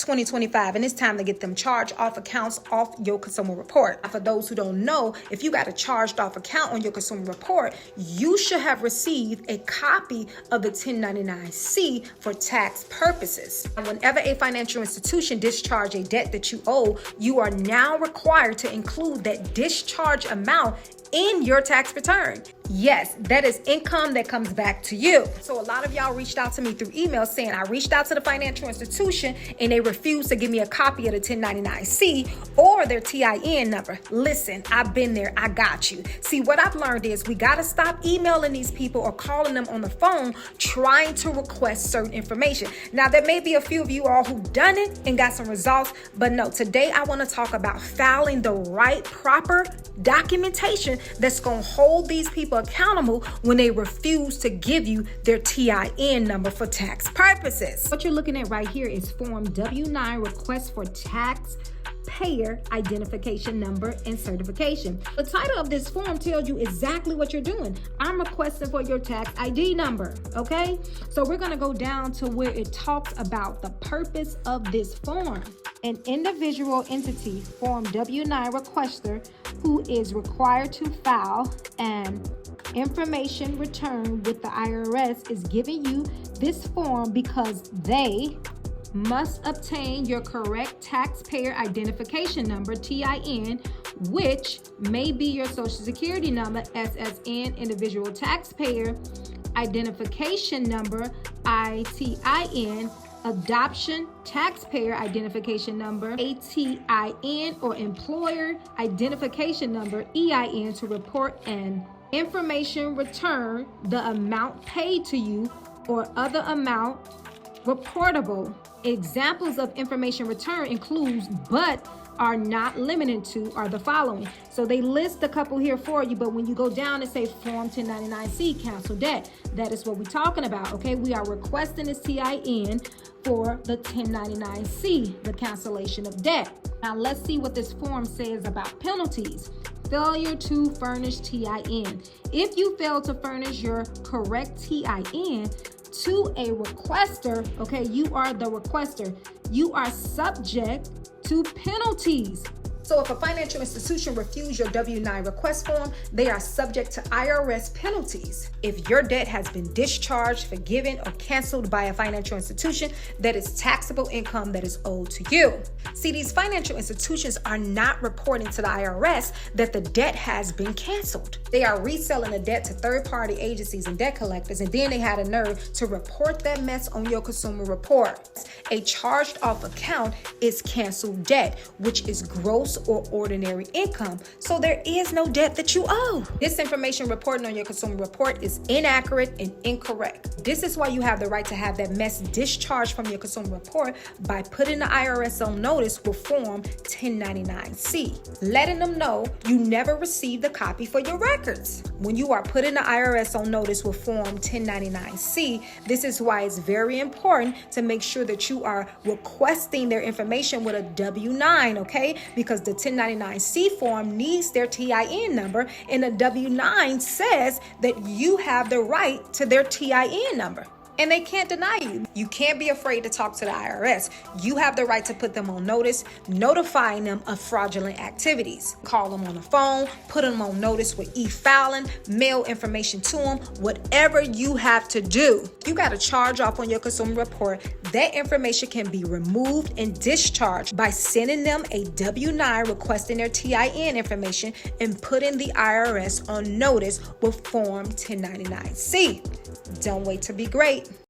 2025, and it's time to get them charged off accounts off your consumer report. For those who don't know, if you got a charged off account on your consumer report, you should have received a copy of the 1099-C for tax purposes. And whenever a financial institution discharges a debt that you owe, you are now required to include that discharge amount in your tax return. Yes, that is income that comes back to you. So a lot of y'all reached out to me through email saying, I reached out to the financial institution and they refused to give me a copy of the 1099-C or their TIN number. Listen, I've been there. I got you. See, what I've learned is we got to stop emailing these people or calling them on the phone trying to request certain information. Now, there may be a few of you all who've done it and got some results, but no, today I want to talk about filing the right, proper documentation that's going to hold these people accountable when they refuse to give you their TIN number for tax purposes. What you're looking at right here is Form W-9 Request for Taxpayer Identification Number and Certification. The title of this form tells you exactly what you're doing. I'm requesting for your tax ID number, okay? So we're going to go down to where it talks about the purpose of this form. An individual entity, Form W-9 requester, who is required to file an information return with the IRS is giving you this form because they must obtain your correct taxpayer identification number, TIN, which may be your Social Security number, SSN, individual taxpayer identification number, ITIN, adoption taxpayer identification number, ATIN, or employer identification number, EIN, to report an information return, the amount paid to you or other amount reportable. Examples of information return includes, but are not limited to, are the following. So they list a couple here for you, but when you go down and say Form 1099-C, cancel debt, that is what we're talking about, okay? We are requesting this TIN for the 1099-C, the cancellation of debt. Now let's see what this form says about penalties. Failure to furnish TIN. If you fail to furnish your correct TIN to a requester, okay, you are the requester, you are subject to penalties. So if a financial institution refuses your W-9 request form, they are subject to IRS penalties. If your debt has been discharged, forgiven, or canceled by a financial institution, that is taxable income that is owed to you. See, these financial institutions are not reporting to the IRS that the debt has been canceled. They are reselling the debt to third-party agencies and debt collectors, and then they had a nerve to report that mess on your consumer report. A charged-off account is canceled debt, which is gross or ordinary income, so there is no debt that you owe. This information reporting on your consumer report is inaccurate and incorrect. This is why you have the right to have that mess discharged from your consumer report by putting the IRS on notice with Form 1099-C, letting them know you never received a copy for your records. When you are putting the IRS on notice with Form 1099-C, this is why it's very important to make sure that you are requesting their information with a W-9, okay? Because the 1099-C form needs their TIN number, and the W-9 says that you have the right to their TIN number. And they can't deny you. You can't be afraid to talk to the IRS. You have the right to put them on notice, notifying them of fraudulent activities. Call them on the phone, put them on notice with e-filing, mail information to them, whatever you have to do. If you got a charge off on your consumer report, that information can be removed and discharged by sending them a W-9 requesting their TIN information and putting the IRS on notice with Form 1099-C. Don't wait to be great.